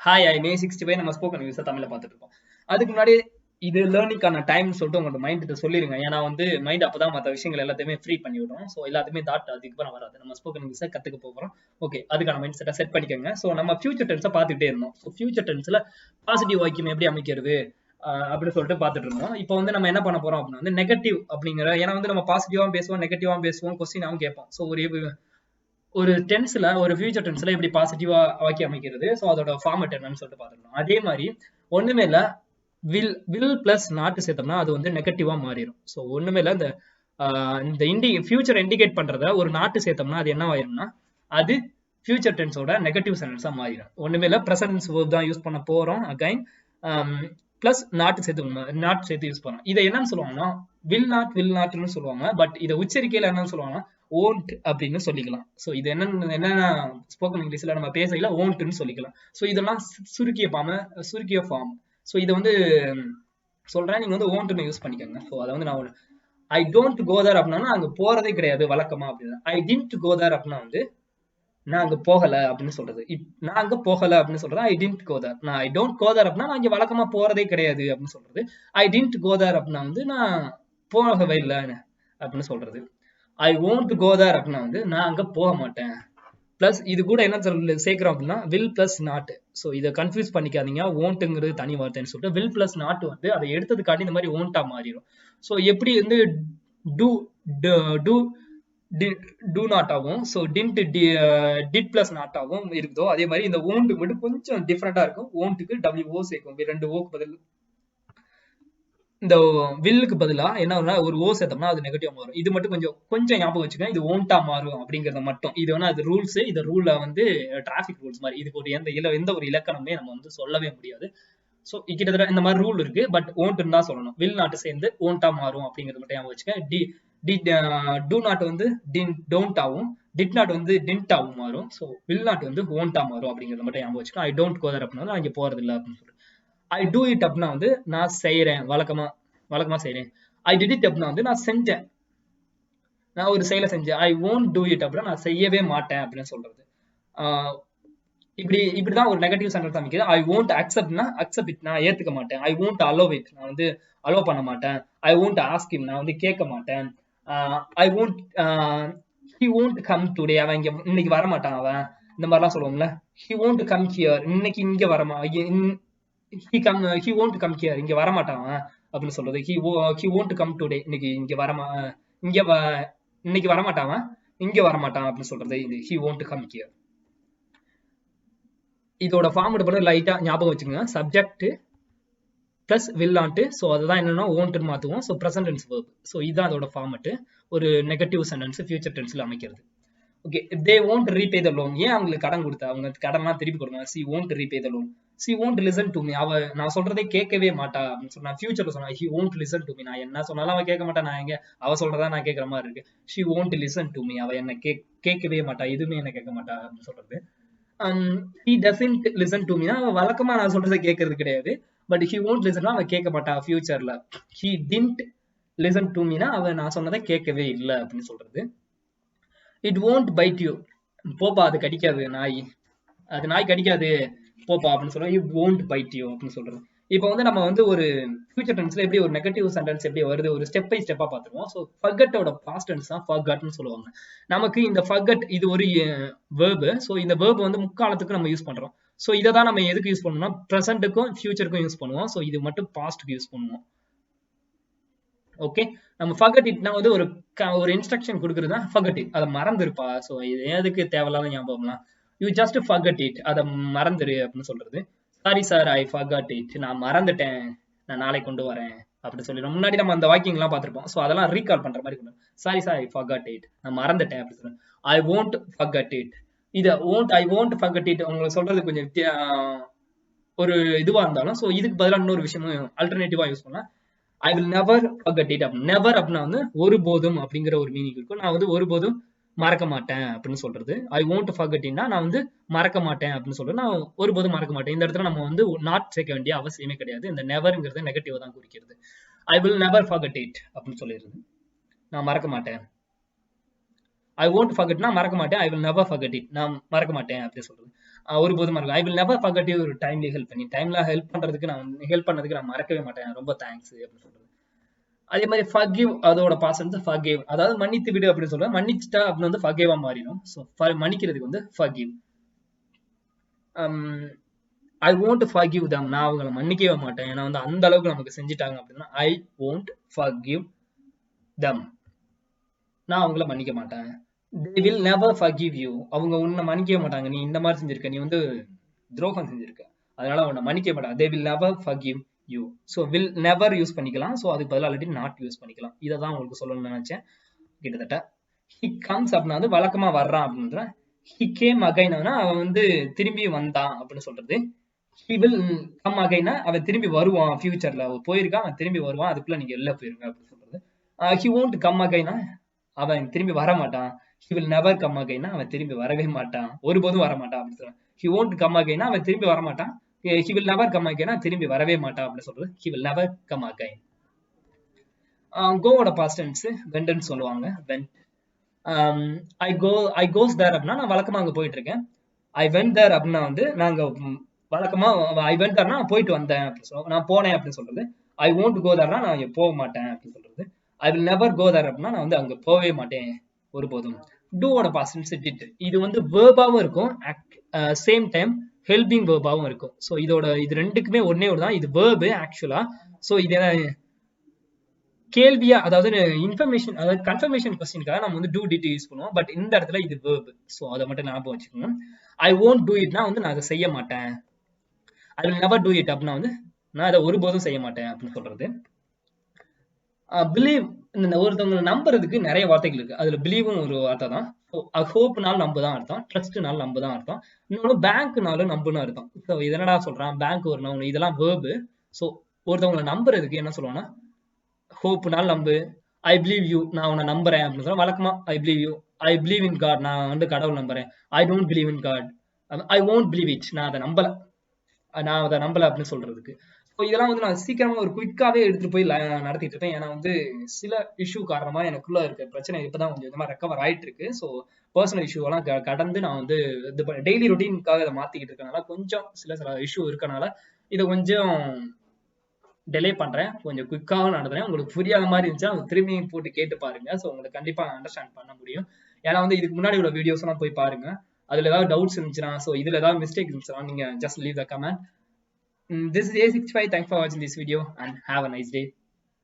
Hi I மே 65 நம்ம spoken English தமிழ்ல பார்த்துட்டு இருக்கோம். அதுக்கு முன்னாடி இது லேர்னிங்கான டைம் சொல்லிட்டு உங்களோட மைண்ட் சொல்லிருங்க. ஏன்னா வந்து மைண்ட் அப்பதான் மற்ற விஷயங்கள் எல்லாத்தையுமே ஃப்ரீ பண்ணி விடும். ஸோ எல்லாத்தையுமே தாட் அதுக்கப்புறம் வராது. நம்ம ஸ்போக்கன் இங்கிலீஷை கத்துக்க போகிறோம். ஓகே, அதுக்கான மைண்ட் செட்டை செட் பண்ணிக்கோங்க. ஸோ நம்ம ஃபியூச்சர் டென்ஸை பார்த்துட்டே இருந்தோம். ஸோ ஃபியூச்சர் டென்ஸ்ல பாசிட்டிவ் வாக்கியம் எப்படி அமைக்கிறது அப்படின்னு சொல்லிட்டு பார்த்துட்டு இருந்தோம். இப்போ வந்து நம்ம என்ன பண்ண போறோம் அப்படின்னா வந்து நெகட்டிவ் அப்படிங்கிற, ஏன்னா வந்து நம்ம பாசிட்டிவாகவும் பேசுவோம், நெகட்டிவாகவும் பேசுவோம், கொஸ்டினாவும் கேட்போம். ஸோ ஒரு டென்ஸ்ல ஒரு ஃபியூச்சர் டென்ஸ்ல எப்படி பாசிட்டிவா ஆக்கி அமைக்கிறது, ஸோ அதோட ஃபார்மட் என்னன்னு சொல்லிட்டு பார்த்துக்கலாம். அதே மாதிரி ஒண்ணுமே இல்ல, வில் பிளஸ் நாட் சேர்த்தோம்னா அது வந்து நெகட்டிவா மாறிடும். ஸோ ஒண்ணுமே இல்ல, இந்த ஃபியூச்சர் இண்டிகேட் பண்றத ஒரு நாட்டு சேர்த்தோம்னா அது என்ன ஆயிரும்னா அது ஃபியூச்சர் டென்ஸோட நெகட்டிவ் சென்டென்ஸா மாறிடும். ஒண்ணுமே இல்ல, ப்ரெசன்ட் வேர்ப் தான் யூஸ் பண்ண போறோம். அகைன் பிளஸ் நாட்டு சேர்த்து யூஸ் பண்ணலாம். இதை என்னன்னு சொல்லுவாங்கன்னா வில் நாட்னு சொல்லுவாங்க. பட் இதை உச்சரிக்கையில என்னன்னு சொல்லுவாங்கன்னா ஓன்ட் அப்படின்னு சொல்லிக்கலாம். ஸோ இது என்னன்னா ஸ்போக்கன் இங்கிலீஷ்ல நம்ம பேசையில ஓன்ட்னு சொல்லிக்கலாம். ஸோ இதெல்லாம் சுருக்கிய ஃபார்ம். ஸோ இதை வந்து சொல்றேன், நீங்க வந்து ஓன்ட்னு யூஸ் பண்ணிக்கோங்க. ஸோ அதை வந்து நான் ஐ டோன்ட் கோ தேர் அப்படின்னா அங்க போறதே கிடையாது வழக்கமா அப்படின்னு. ஐ டின்ட் கோ தேர் அப்படின்னா வந்து நான் அங்க போகல அப்படின்னு சொல்றது. நான் அங்க போகல அப்படின்னு சொல்றது ஐ டின்ட் கோ தேர். நான் ஐ டோன்ட் கோ தேர் அப்படின்னா நான் இங்க வழக்கமா போறதே கிடையாது அப்படின்னு சொல்றது. ஐ டின்ட் கோ தேர் அப்படின்னா வந்து நான் போகவே இல்லை அப்படின்னு சொல்றது. ஐ won't go there அப்படின்னா வந்து நான் அங்க போக மாட்டேன். பிளஸ் இது கூட என்ன சேர்க்கிறோம் அப்படின்னா வில் பிளஸ் நாட். ஸோ இதை கன்ஃபியூஸ் பண்ணிக்காதீங்க. ஓன்ட்டுங்கிறது தனி வார்த்தைன்னு சொல்லிட்டு வில் பிளஸ் நாட் வந்து அதை எடுத்ததுக்காண்டி இந்த மாதிரி ஓன்ட்டா மாறிடும். ஸோ எப்படி வந்து டூ டூ டூ நாட் ஆகும், ஸோ டிட் பிளஸ் நாட் ஆகும் இருக்குதோ, அதே மாதிரி இந்த ஓன்ட்டு மட்டும் கொஞ்சம் டிஃப்ரெண்டா இருக்கும். ஓன்ட்டுக்கு WO சேர்க்கும். 2 ஓக்கு பதில் இந்த வில்லுக்கு பதிலா என்ன ஒரு ஓ சேர்த்தோம்னா அது நெகட்டிவா மாறும். இது மட்டும் கொஞ்சம் ஞாபகம் வச்சுக்கோங்க. இது ஓன்ட்டா மாறும் அப்படிங்கறத மட்டும். இது வேணா அது ரூல்ஸ். இந்த ரூல்ல வந்து டிராபிக் ரூல்ஸ் மாதிரி. இதுக்கு ஒரு எந்த ஒரு இலக்கணமே நம்ம வந்து சொல்லவே முடியாது. ஸோ கிட்டத்தட்ட இந்த மாதிரி ரூல் இருக்கு. பட் ஓன்ட்னு தான் சொல்லணும். வில் நாட் சேர்ந்து ஓன்ட்டா மாறும் அப்படிங்கறத மட்டும் ஞாபகம் வச்சுக்கோங்க. டூ நாட் வந்து டோன்ட் ஆகும். டிட் நாட் வந்து டின்ட் ஆகும் மாறும். ஸோ வில் நாட் வந்து ஓன்ட்டா மாறும் அப்படிங்கறத மட்டும் ஞாபகம் வச்சுக்கோங்க. ஐ டோன்ட் கோ தேர் அப்படின்னா நான் இங்க போறது இல்லை அப்படின்னு சொல்லிட்டு. ஐ டூ இட் அப்படின்னா வந்து நான் செய்யறேன், வழக்கமா செய்யறேன். ஐ டிட் இட் அப்படின்னா வந்து நான் செஞ்சேன், நான் ஒரு செயலை செஞ்சேன். ஐ won't do it அப்படின்னா நான் செய்யவே மாட்டேன் அப்படின்னு சொல்றது. இப்படிதான் ஒரு நெகட்டிவ் சென்டென்ஸ் அமைக்குது. ஐ won't acceptனா அக்செப்ட் இட், நான் ஏத்துக்க மாட்டேன். ஐ won't allow it, நான் வந்து அலோவ் பண்ண மாட்டேன். ஐ won't ask him, நான் வந்து கேட்க மாட்டேன். ஐ won't he won't come today, அவன் இன்னைக்கு வர மாட்டான் அவன், இந்த மாதிரிலாம் சொல்லுவோம்ல. he won't come here, இன்னைக்கு இங்க he won't come here, இங்க வர மாட்டான் அப்படின்னு சொல்றது. he won't come today, இன்னைக்கு இன்னைக்கு வர மாட்டான், இங்க வர மாட்டான் அப்படின்னு சொல்றது. இது he won't come here. இதோட ஃபார்ம் பண்ண லைட்டா ஞாபகம் வச்சுக்கோங்க. Subject plus will not. So அதுதான் என்னன்னா ஓன்ட்னு மாத்துவோம். So present tense verb. So இதுதான் அதோட ஃபார்மட். ஒரு நெகட்டிவ் சென்டென்ஸ் ஃபியூச்சர் டென்ஸ்ல அமைக்கிறது. Okay, they won't repay the loan, ஏன் அவங்களுக்கு கடன் கொடுத்தா அவங்க கடன்லாம் திருப்பி கொடுங்க. she won't repay the loan. she won't listen to me, அவ நான் சொல்றதை கேட்கவே மாட்டா அப்படின்னு சொன்னா. ஃபியூச்சர்ல சொன்னா he won't listen to me, நான் என்ன சொன்னாலும் அவ கேட்க மாட்டா, நான் அவ சொல்றதா நான் கேட்கற மாதிரி இருக்கு. she won't listen to me, அவ என்ன கேட்கவே மாட்டா, எதுவுமே என்ன கேட்க மாட்டா அப்படின்னு சொல்றது. he doesn't listen to me, அவ வழக்கமா நான் சொல்றதை கேட்கறது கிடையாது. பட் he won't listen, அவ கேட்க மாட்டா ஃபியூச்சர்ல. he didn't listen to me, அவ நான் சொன்னதை கேட்கவே இல்லை அப்படின்னு சொல்றது. it won't bite you, போப்பா அது கடிக்காது, நாய் கடிக்காது போப்பா அப்படின்னு சொல்றோம். it won't bite you அப்படின்னு சொல்றது. இப்போ வந்து நம்ம வந்து ஒரு ஃபியூச்சர் டென்ஸ்ல எப்படி ஒரு நெகட்டிவ் சென்டென்ஸ் எப்படி வருது ஒரு ஸ்டெப் பை ஸ்டெப்பா பார்த்துருவோம். ஸோ ஃபர்கட்டோட பாஸ்ட் டென்ஸ் தான் ஃபர்கட்னு சொல்லுவாங்க. நமக்கு இந்த ஃபர்கட் இது ஒரு வேர்பு. ஸோ இந்த வேர்பு வந்து முக்காலத்துக்கு நம்ம யூஸ் பண்றோம். ஸோ இதை தான் நம்ம எதுக்கு யூஸ் பண்ணணும்னா ப்ரெசென்ட்டுக்கும் ஃபியூச்சருக்கும் யூஸ் பண்ணுவோம். ஸோ இது மட்டும் பாஸ்ட்டுக்கு யூஸ் பண்ணுவோம். ஓகே, நம்ம ஃபர்கட் இட்னா வந்து ஒரு இன்ஸ்ட்ரக்ஷன் கொடுக்குறது தான் ஃபர்கட் இட். அதை மறந்துருப்பா, ஸோ இது எதுக்கு தேவையில்லாத ஞாபகம்லாம், யூ ஜஸ்ட் ஃபர்கட் இட், அதை மறந்துரு அப்படின்னு சொல்றது. Sorry sir I forgot it, நான் மறந்துட்டேன், நான் நாளைக்கு கொண்டு வரேன் அப்படின்னு சொல்லிடுவோம். முன்னாடி நம்ம அந்த வாக்கிங்லாம் பார்த்துருப்போம். ஸோ அதெல்லாம் ரீகால் பண்ற மாதிரி கொண்டு sorry sir I forgot it, நான் மறந்துட்டேன் அப்படின்னு சொல்றேன். ஐ won't forget it, இதை ஐ won't forget it உங்களுக்கு சொல்றது கொஞ்சம் ஒரு இதுவா இருந்தாலும், ஸோ இதுக்கு பதிலாக இன்னொரு விஷயமும் அல்டர்னேட்டிவா யூஸ் பண்ணலாம். I will never forget it. Never அப்படின்னா வந்து ஒருபோதும் அப்படிங்கிற ஒரு மீனிங் இருக்கும். நான் வந்து ஒருபோதும் மறக்க மாட்டேன் அப்படின்னு சொல்றது. ஐ won't forget it, நான் வந்து மறக்க மாட்டேன் அப்படின்னு சொல்றது. நான் ஒருபோதும் மறக்க மாட்டேன். இந்த இடத்துல நம்ம வந்து நாட் சேர்க்க வேண்டிய அவசியமே கிடையாது. இந்த நெவர்ங்கிறது நெகட்டிவ் தான் குறிக்கிறது. I will never forget it அப்படின்னு சொல்லிடுறது. நான் மறக்க மாட்டேன். ஐ won't forget, நான் மறக்க மாட்டேன். I will never forget it, நான் மறக்க மாட்டேன் அப்படின்னு சொல்றது. ஒருபோதும் மறக்க I will never forget you timely help பண்ணி டைம்ல ஹெல்ப் பண்ணதுக்கு நான் மறக்கவே மாட்டேன், ரொம்ப தேங்க்ஸ் அப்படின்னு சொல்றது. அதே மாதிரி ஃபர்கிவ் அதோட பாஸ்ட் வந்து ஃபர்கிவ், அதாவது மன்னித்து விடு அப்படின்னு சொல்றேன். மன்னிச்சிட்டா அப்படின்னு வந்து ஃபர்கிவா மாறிடும். ஸோ மன்னிக்கிறதுக்கு வந்து forgive. I won't forgive them, நான் அவங்கள மன்னிக்கவே மாட்டேன், ஏன்னா வந்து அந்த அளவுக்கு நமக்கு செஞ்சுட்டாங்க அப்படின்னா ஐ won't forgive them, நான் அவங்கள மன்னிக்க மாட்டேன். they will never forgive you, அவங்க உன்னை மன்னிக்கவே மாட்டாங்க, நீ இந்த மாதிரி செஞ்சிருக்க, நீ வந்து துரோகம் செஞ்சிருக்க, அதனால உன்னை மன்னிக்க மாட்டாங்க. they will never forgive you. So will never use பண்ணிக்கலாம். ஸோ அதுக்கு பதிலாக ஆல்ரெடி நாட் யூஸ் பண்ணிக்கலாம். இதை தான் உங்களுக்கு சொல்லணும்னு நினைச்சேன். கிட்டத்தட்ட he comes அப்படின்னா வந்து வழக்கமா வர்றான் அப்படின்ற, he came again அவன் வந்து திரும்பி வந்தான் அப்படின்னு சொல்றது. he will come again அவன் திரும்பி வருவான், ஃபியூச்சர்ல போயிருக்கான், அவன் திரும்பி வருவான், அதுக்குள்ள நீங்க எல்லாம் போயிருங்க அப்படின்னு சொல்றது. he won't come again அவன் திரும்பி வர மாட்டான். he will never come again அவன் திரும்பி வரவே மாட்டான், ஒருபோதும் வர மாட்டான் அப்படின்னு சொல்றான். he won't come again அவன் திரும்பி வர மாட்டான். he will never come again திரும்பி வரவே மாட்டான் அப்படின்னு சொல்றது. he will never come again. கோவோட பாஸ்ட் டென்ஸ் வென்ட்னு சொல்லுவாங்க. வென்ட். I goes there அப்படின்னா நான் வழக்கமா அங்க போயிட்டு இருக்கேன். I went there அப்படின்னா வந்து நாங்க வழக்கமா I went there நான் போயிட்டு வந்தேன் அப்படின்னு சொல்லுவோம், நான் போனேன் அப்படின்னு சொல்றது. I won't go there நான் போக மாட்டேன் அப்படின்னு சொல்றது. I will never go there அப்படின்னா நான் வந்து அங்க போகவே மாட்டேன் ஒருபோதும். டூவோட பாஸ்ட் டென்ஸ் did. இது வந்து வேர்பாவும் இருக்கும், சேம் டைம் ஹெல்பிங் வேர்பாவும் இருக்கும். ஸோ இது ரெண்டுக்குமே ஒன்னே ஒரு தான், இது வேர்பு ஆக்சுவலா. ஸோ இது கேள்வியா, அதாவது இன்ஃபர்மேஷன், அதாவது கன்ஃபர்மேஷன் கொஸ்டினுக்காக நம்ம வந்து டூ டிட் யூஸ் பண்ணுவோம். பட் இந்த இடத்துல இது வேர்பு. ஸோ அதை மட்டும் ஞாபகம் வச்சுக்கணும். ஐ won't do itனா வந்து நான் அதை செய்ய மாட்டேன். ஐ will never do it அப்படின்னா வந்து நான் அதை ஒருபோதும் செய்ய மாட்டேன் அப்படின்னு சொல்றது. பிலீவ், இந்த ஒருத்தவங்களை நம்புறதுக்கு நிறைய வார்த்தைகள் இருக்கு. அதுல பிலீவும் ஒரு வார்த்தை தான். ஹோப்னால நம்பு தான் அர்த்தம், ட்ரஸ்ட்னால நம்பு தான் அர்த்தம், இன்னொன்று பேங்க்னாலும் நம்புன்னு அர்த்தம். ஸோ இதனடா சொல்றான், பேங்க் ஒரு நவுன், இதெல்லாம் வேர்பு. ஸோ ஒருத்தவங்களை நம்புறதுக்கு என்ன சொல்லுவாங்கன்னா ஹோப்னால நம்பு. ஐ பிலீவ் யூ, நான் உன்னை நம்புறேன் அப்படின்னு சொல்றேன். வழக்கமா I believe you, I believe in God, நான் வந்து கடவுள் நம்புறேன். I don't believe in God, I won't believe it, நான் அதை நம்பல அப்படின்னு சொல்றதுக்கு. ஸோ இதெல்லாம் வந்து நான் சீக்கிரமா ஒரு குயிக்காவே எடுத்துட்டு போய் நடத்திட்டு இருப்பேன். ஏன்னா வந்து சில இஷ்யூ காரணமா எனக்குள்ள இருக்க பிரச்சனை இப்பதான் கொஞ்சம் விதமா ரெக்கவர் ஆயிட்டு இருக்கு. ஸோ பர்சனல் இஷ்யூ எல்லாம் கடந்து நான் வந்து இது டெய்லி ரொட்டீனுக்காக இதை மாத்திக்கிட்டு இருக்கனால கொஞ்சம் சில இஷ்யூ இருக்கனால இதை கொஞ்சம் டிலே பண்றேன், கொஞ்சம் குயிக்காக நடத்துறேன். உங்களுக்கு புரியாத மாதிரி இருந்துச்சுன்னா திரும்பி போட்டு கேட்டு பாருங்க. ஸோ உங்களுக்கு கண்டிப்பா அண்டர்ஸ்டாண்ட் பண்ண முடியும். ஏன்னா வந்து இதுக்கு முன்னாடி உள்ள வீடியோஸ் எல்லாம் போய் பாருங்க. அதுல ஏதாவது டவுட்ஸ் இருந்துச்சுன்னா, ஸோ இதுல ஏதாவது மிஸ்டேக் இருந்துச்சுன்னா நீங்க just leave the comment. This is A65. Thanks for watching this video and have a nice day.